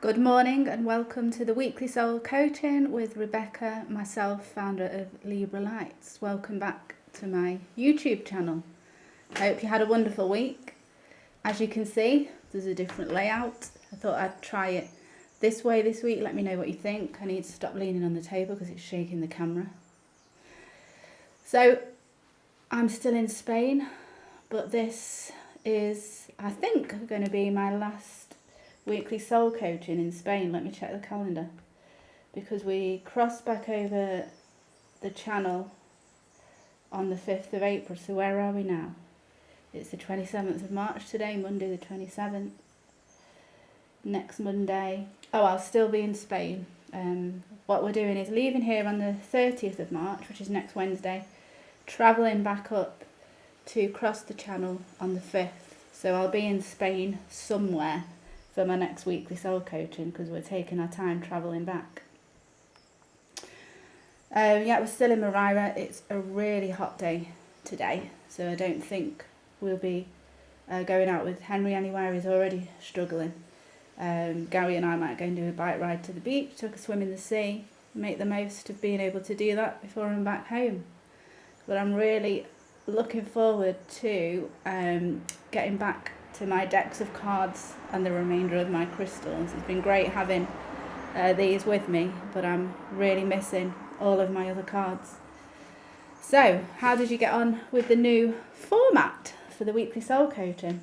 Good morning and welcome to the weekly soul coaching with Rebecca, myself, founder of Libra Lights. Welcome back to my YouTube channel. I hope you had a wonderful week. As you can see, there's a different layout. I thought I'd try it this way this week. Let me know what you think. I need to stop leaning on the table because it's shaking the camera. So I'm still in Spain, but this is, I think, going to be my last weekly soul coaching in Spain. Let me check the calendar, because we crossed back over the channel on the 5th of April. So where are we now? It's the 27th of March today, Monday the 27th. Next Monday, I'll still be in Spain. What we're doing is leaving here on the 30th of March, which is next Wednesday, travelling back up to cross the channel on the 5th. So I'll be in Spain somewhere for my next weekly soul coaching, because we're taking our time travelling back. We're still in Madeira. It's a really hot day today, so I don't think we'll be going out with Henry anywhere. He's already struggling. Gary and I might go and do a bike ride to the beach, take a swim in the sea, make the most of being able to do that before I'm back home. But I'm really looking forward to getting back to my decks of cards and the remainder of my crystals. It's been great having these with me, but I'm really missing all of my other cards. So, how did you get on with the new format for the weekly soul coaching?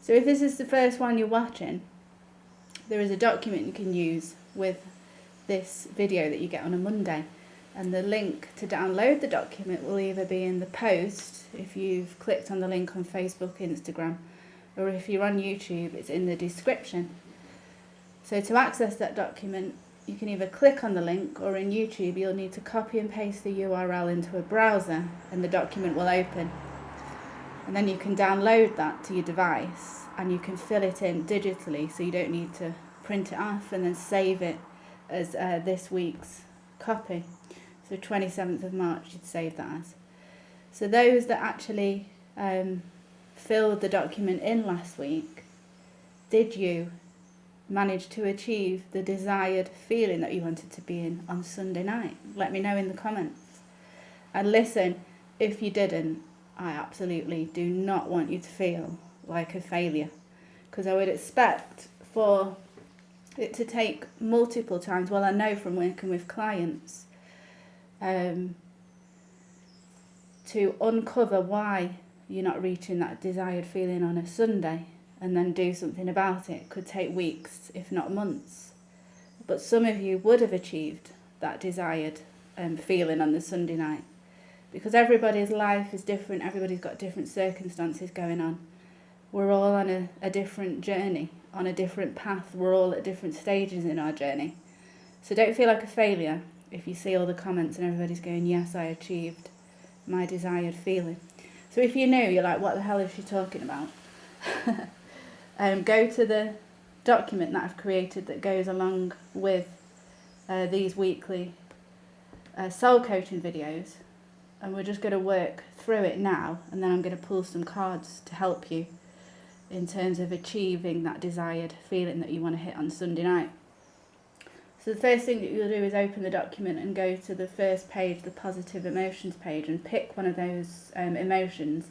So if this is the first one you're watching, there is a document you can use with this video that you get on a Monday, and the link to download the document will either be in the post if you've clicked on the link on Facebook, Instagram, or if you're on YouTube, it's in the description. So to access that document, you can either click on the link, or in YouTube you'll need to copy and paste the URL into a browser and the document will open. And then you can download that to your device and you can fill it in digitally, so you don't need to print it off and then save it as this week's copy. So 27th of March you'd save that as. So those that actually filled the document in last week, did you manage to achieve the desired feeling that you wanted to be in on Sunday night? Let me know in the comments. And listen, if you didn't, I absolutely do not want you to feel like a failure, because I would expect for it to take multiple times. Well, I know from working with clients to uncover why you're not reaching that desired feeling on a Sunday and then do something about it could take weeks, if not months. But some of you would have achieved that desired feeling on the Sunday night, because everybody's life is different. Everybody's got different circumstances going on. We're all on a different journey, on a different path. We're all at different stages in our journey. So don't feel like a failure if you see all the comments and everybody's going, yes, I achieved my desired feeling. So if you're new, you're like, what the hell is she talking about? Go to the document that I've created that goes along with these weekly soul coaching videos, and we're just going to work through it now, and then I'm going to pull some cards to help you in terms of achieving that desired feeling that you want to hit on Sunday night. So the first thing that you'll do is open the document and go to the first page, the positive emotions page, and pick one of those emotions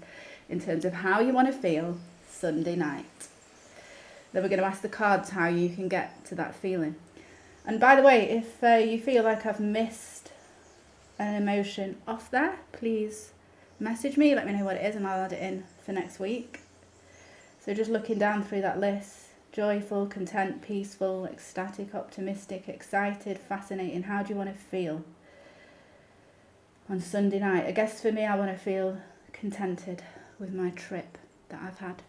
in terms of how you want to feel Sunday night. Then we're going to ask the cards how you can get to that feeling. And by the way, if you feel like I've missed an emotion off there, please message me, let me know what it is, and I'll add it in for next week. So just looking down through that list: joyful, content, peaceful, ecstatic, optimistic, excited, fascinating. How do you want to feel on Sunday night? I guess for me, I want to feel contented with my trip that I've had.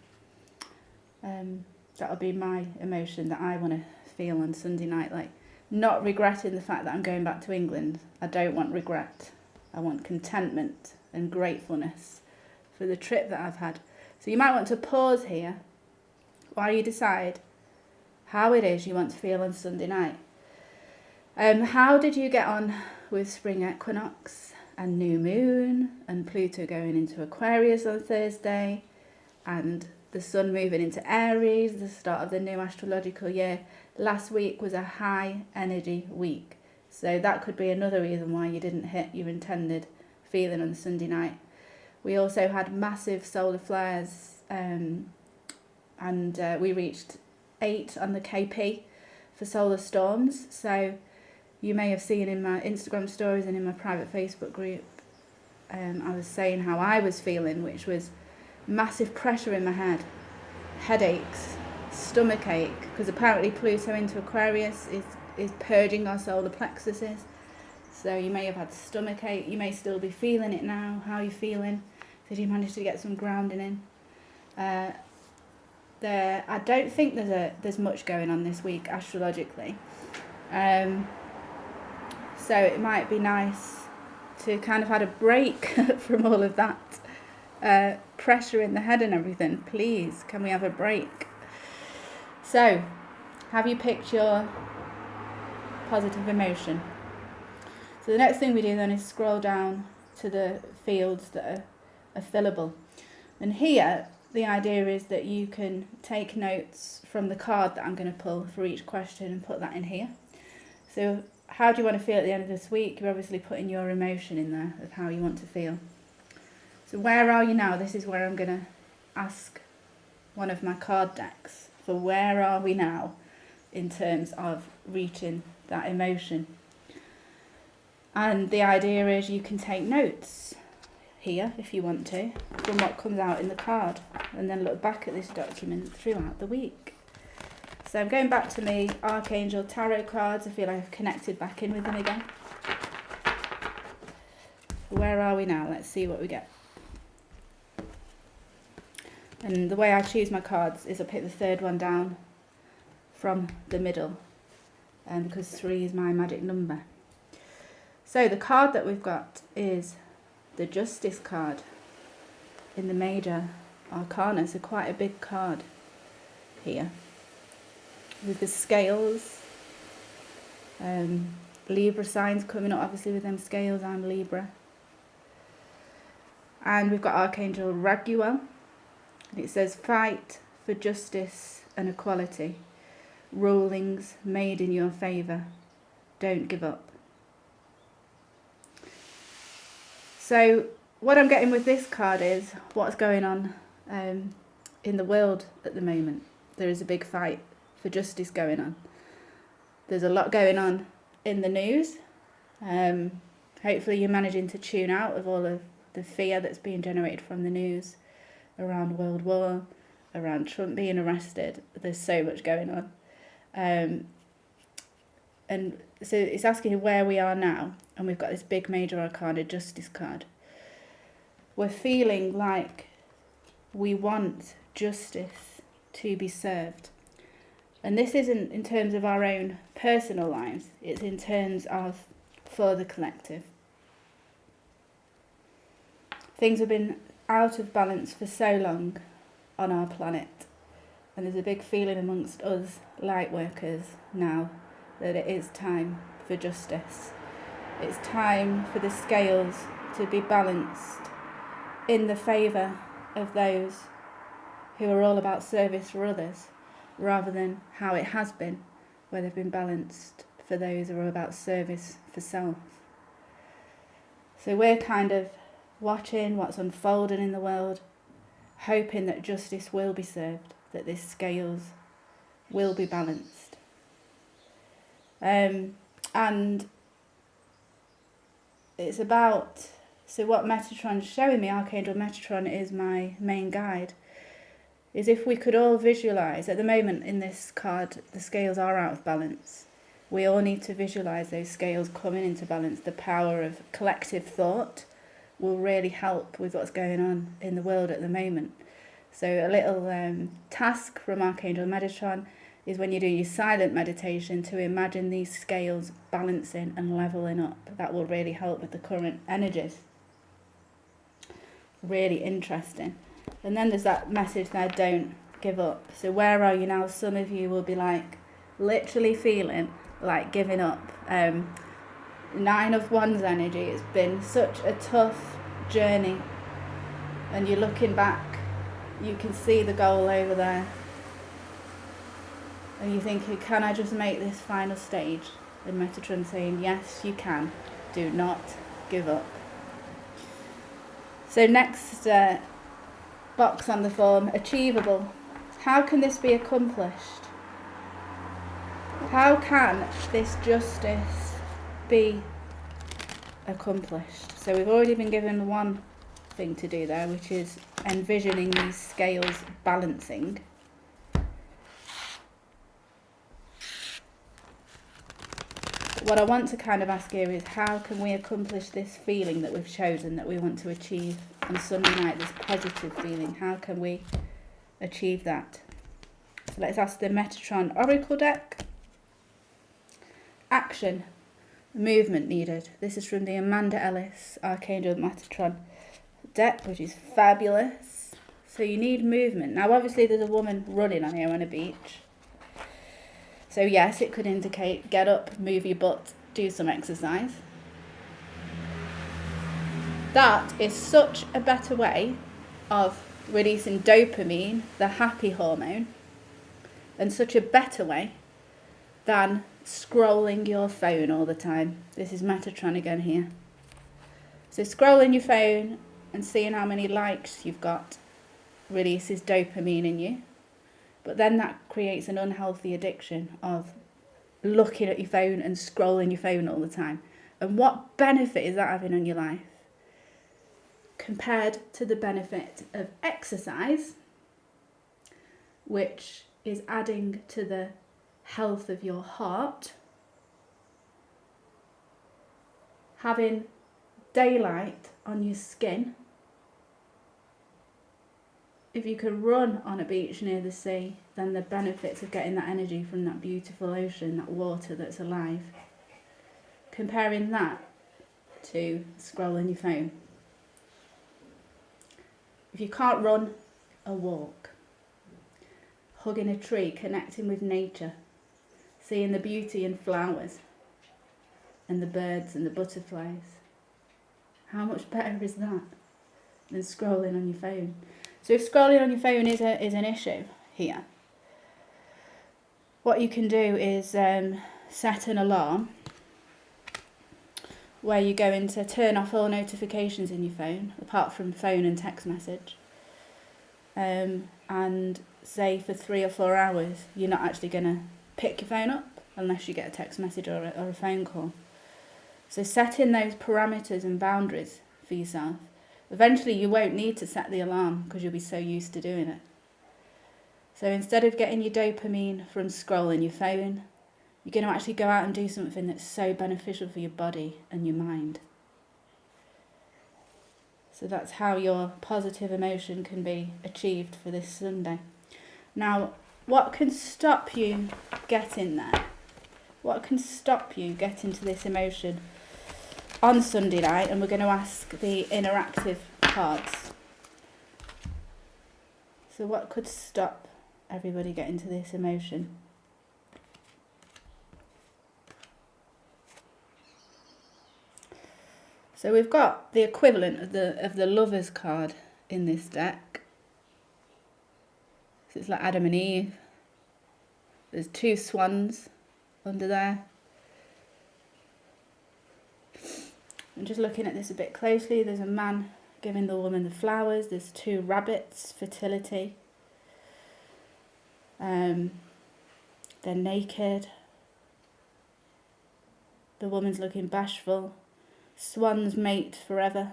That'll be my emotion that I want to feel on Sunday night. Like, not regretting the fact that I'm going back to England. I don't want regret. I want contentment and gratefulness for the trip that I've had. So you might want to pause here while you decide how it is you want to feel on Sunday night. How did you get on with spring equinox and new moon and Pluto going into Aquarius on Thursday and the sun moving into Aries, the start of the new astrological year. Last week was a high energy week. So that could be another reason why you didn't hit your intended feeling on Sunday night. We also had massive solar flares, and we reached 8 on the KP for solar storms. So you may have seen in my Instagram stories and in my private Facebook group, I was saying how I was feeling, which was massive pressure in my head, headaches, stomach ache, because apparently Pluto into Aquarius is purging our solar plexuses. So you may have had stomach ache, you may still be feeling it now. How are you feeling? Did you manage to get some grounding in? I don't think there's much going on this week astrologically. So it might be nice to kind of had a break from all of that pressure in the head and everything. Please, can we have a break? So, have you picked your positive emotion? So the next thing we do then is scroll down to the fields that are fillable. And here, the idea is that you can take notes from the card that I'm going to pull for each question and put that in here. So how do you want to feel at the end of this week? You're obviously putting your emotion in there of how you want to feel. So where are you now? This is where I'm going to ask one of my card decks for where are we now in terms of reaching that emotion. And the idea is you can take notes here, if you want to, from what comes out in the card, and then look back at this document throughout the week. So I'm going back to my Archangel Tarot cards. I feel I've connected back in with them again. Where are we now? Let's see what we get. And the way I choose my cards is I pick the third one down from the middle, because 3 is my magic number. So the card that we've got is the Justice card in the major arcana, so quite a big card here, with the scales, Libra signs coming up obviously with them scales. I'm Libra. And we've got Archangel Raguel, and it says fight for justice and equality, rulings made in your favour, don't give up. So what I'm getting with this card is what's going on in the world at the moment. There is a big fight for justice going on. There's a lot going on in the news. Hopefully you're managing to tune out of all of the fear that's being generated from the news around World War, around Trump being arrested. There's so much going on. And so it's asking where we are now, and we've got this big major arcana Justice card. We're feeling like we want justice to be served. And this isn't in terms of our own personal lives, it's in terms of for the collective. Things have been out of balance for so long on our planet, and there's a big feeling amongst us light workers now that it is time for justice. It's time for the scales to be balanced in the favour of those who are all about service for others, rather than how it has been, where they've been balanced for those who are about service for self. So we're kind of watching what's unfolding in the world, hoping that justice will be served, that this scales will be balanced. And it's about, so what Metatron's showing me, Archangel Metatron is my main guide, is if we could all visualise, at the moment in this card, the scales are out of balance. We all need to visualise those scales coming into balance. The power of collective thought will really help with what's going on in the world at the moment. So a little task from Archangel Metatron is when you do your silent meditation to imagine these scales balancing and levelling up. That will really help with the current energies. Really interesting. And then there's that message there, don't give up. So where are you now? Some of you will be like literally feeling like giving up. 9 of Wands energy, it's been such a tough journey, and you're looking back you can see the goal over there. And you're thinking, can I just make this final stage? And Metatron saying, yes, you can. Do not give up. So next box on the form, achievable. How can this be accomplished? How can this justice be accomplished? So we've already been given one thing to do there, which is envisioning these scales balancing. What I want to kind of ask here is, how can we accomplish this feeling that we've chosen, that we want to achieve on Sunday night, this positive feeling? How can we achieve that? So let's ask the Metatron Oracle deck. Action, movement needed. This is from the Amanda Ellis Archangel Metatron deck, which is fabulous. So you need movement. Now obviously there's a woman running on here on a beach. So yes, it could indicate get up, move your butt, do some exercise. That is such a better way of releasing dopamine, the happy hormone, and such a better way than scrolling your phone all the time. This is Metatron again here. So scrolling your phone and seeing how many likes you've got releases dopamine in you. But then that creates an unhealthy addiction of looking at your phone and scrolling your phone all the time. And what benefit is that having on your life? Compared to the benefit of exercise, which is adding to the health of your heart, having daylight on your skin. If you can run on a beach near the sea, then the benefits of getting that energy from that beautiful ocean, that water that's alive. Comparing that to scrolling your phone. If you can't run, a walk. Hugging a tree, connecting with nature. Seeing the beauty in flowers and the birds and the butterflies. How much better is that than scrolling on your phone? So if scrolling on your phone is an issue here, what you can do is set an alarm where you go into turn off all notifications in your phone, apart from phone and text message, and say for 3 or 4 hours you're not actually going to pick your phone up unless you get a text message or a phone call. So setting those parameters and boundaries for yourself. Eventually you won't need to set the alarm because you'll be so used to doing it. So instead of getting your dopamine from scrolling your phone, you're going to actually go out and do something that's so beneficial for your body and your mind. So that's how your positive emotion can be achieved for this Sunday. Now, what can stop you getting there? What can stop you getting to this emotion on Sunday night? And we're going to ask the interactive cards. So what could stop everybody getting to this emotion? So we've got the equivalent of the Lovers card in this deck. So it's like Adam and Eve. There's 2 swans under there. I'm just looking at this a bit closely. There's a man giving the woman the flowers. There's 2 rabbits, fertility. They're naked. The woman's looking bashful. Swans mate forever.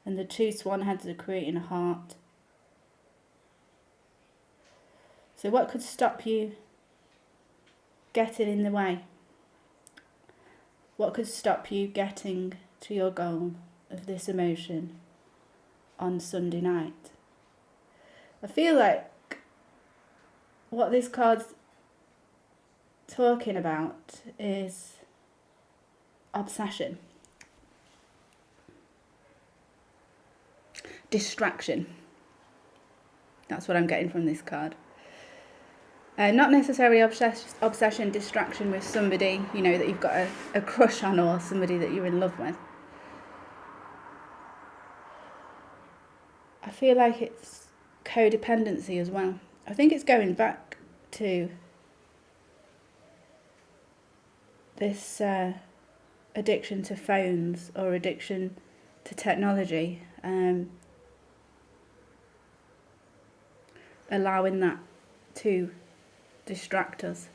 And the 2 swan heads are creating a heart. So what could stop you getting in the way? What could stop you getting to your goal of this emotion on Sunday night? I feel like what this card's talking about is obsession. Distraction. That's what I'm getting from this card. Not necessarily obsession, distraction with somebody, you know, that you've got a crush on, or somebody that you're in love with. I feel like it's codependency as well. I think it's going back to this addiction to phones or addiction to technology, allowing that to distract us,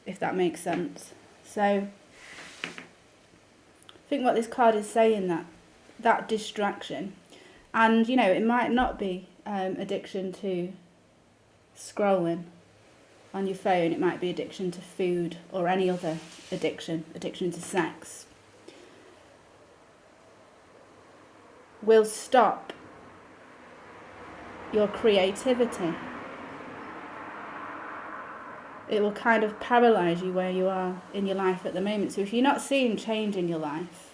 if that makes sense. So I think what this card is saying, that distraction, and it might not be addiction to scrolling on your phone, it might be addiction to food or any other addiction to sex, will stop your creativity. It will kind of paralyse you where you are in your life at the moment. So if you're not seeing change in your life,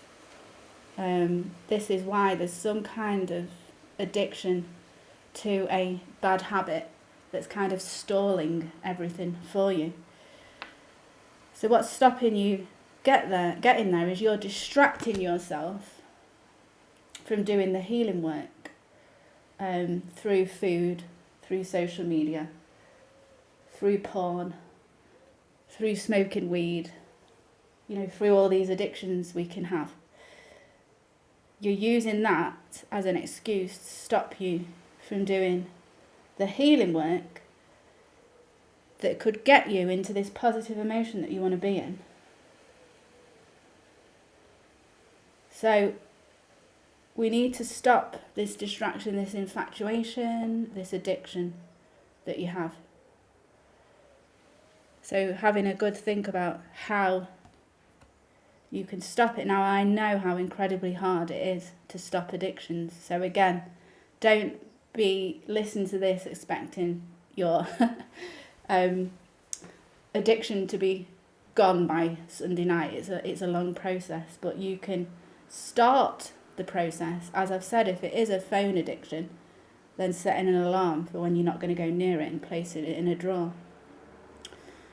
this is why there's some kind of addiction to a bad habit that's kind of stalling everything for you. So what's stopping you getting there is you're distracting yourself from doing the healing work through food, through social media, through porn, through smoking weed, through all these addictions we can have. You're using that as an excuse to stop you from doing the healing work that could get you into this positive emotion that you want to be in. So we need to stop this distraction, this infatuation, this addiction that you have. So having a good think about how you can stop it. Now, I know how incredibly hard it is to stop addictions. So again, don't listen to this expecting your addiction to be gone by Sunday night. It's a long process, but you can start the process. As I've said, if it is a phone addiction, then setting an alarm for when you're not going to go near it and placing it in a drawer.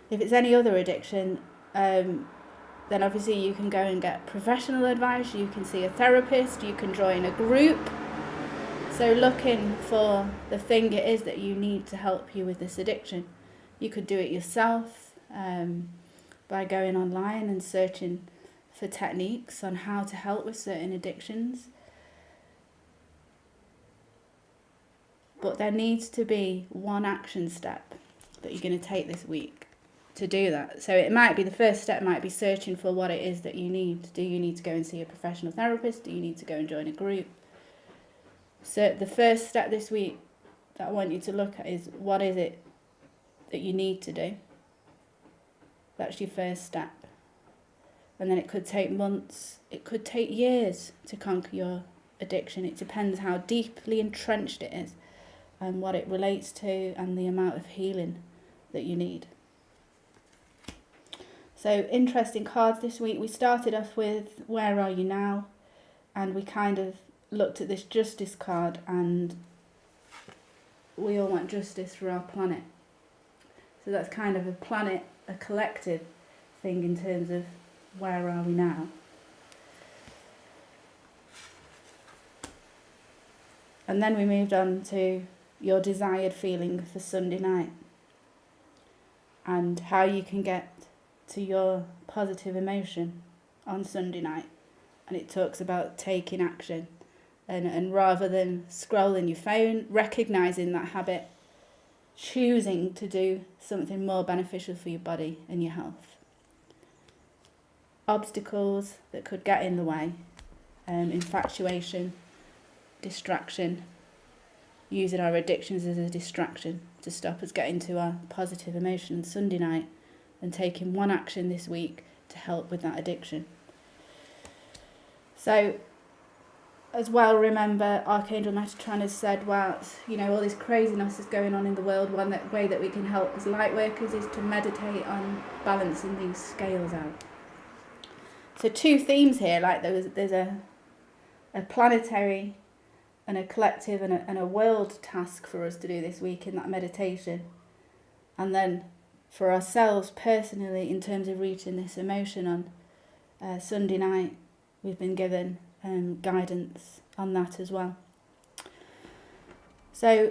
If it's any other addiction, then obviously you can go and get professional advice, you can see a therapist, you can join a group. So looking for the thing it is that you need to help you with this addiction. You could do it yourself by going online and searching for techniques on how to help with certain addictions. But there needs to be one action step that you're going to take this week to do that. So it might be, the first step might be searching for what it is that you need. Do you need to go and see a professional therapist? Do you need to go and join a group? So the first step this week that I want you to look at is, what is it that you need to do? That's your first step. And then it could take months, it could take years to conquer your addiction. It depends how deeply entrenched it is and what it relates to and the amount of healing that you need. So interesting cards this week. We started off with Where Are You Now? And we kind of looked at this justice card, and we all want justice for our planet. So that's kind of a collective thing in terms of where are we now. And then we moved on to your desired feeling for Sunday night and how you can get to your positive emotion on Sunday night. And it talks about taking action and rather than scrolling your phone, recognising that habit, choosing to do something more beneficial for your body and your health. Obstacles that could get in the way, infatuation, distraction, using our addictions as a distraction to stop us getting to our positive emotions Sunday night, and taking one action this week to help with that addiction. So, as well, remember, Archangel Metatron has said, well, all this craziness is going on in the world. One way that we can help as light workers is to meditate on balancing these scales out. So two themes here, like there's a planetary and a collective and a world task for us to do this week in that meditation. And then for ourselves personally, in terms of reaching this emotion on Sunday night, we've been given guidance on that as well. So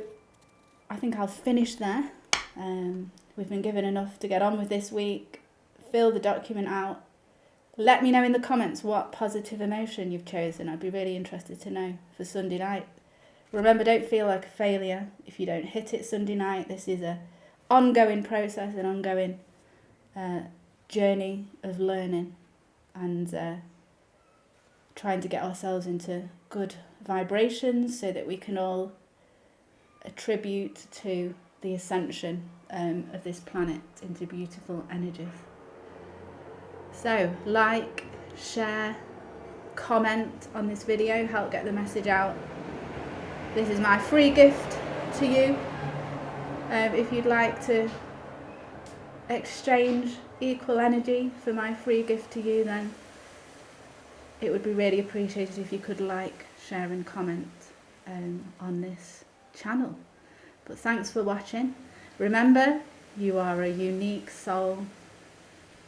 I think I'll finish there. We've been given enough to get on with this week. Fill the document out. Let me know in the comments what positive emotion you've chosen. I'd be really interested to know for Sunday night. Remember, don't feel like a failure if you don't hit it Sunday night. This is an ongoing process, an ongoing journey of learning and trying to get ourselves into good vibrations so that we can all attribute to the ascension of this planet into beautiful energies. So, like, share, comment on this video, help get the message out. This is my free gift to you. If you'd like to exchange equal energy for my free gift to you, then it would be really appreciated if you could like, share and comment on this channel. But thanks for watching. Remember, you are a unique soul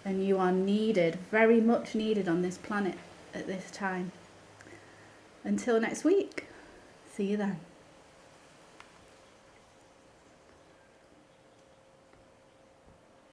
and you are needed, very much needed on this planet at this time. Until next week, see you then.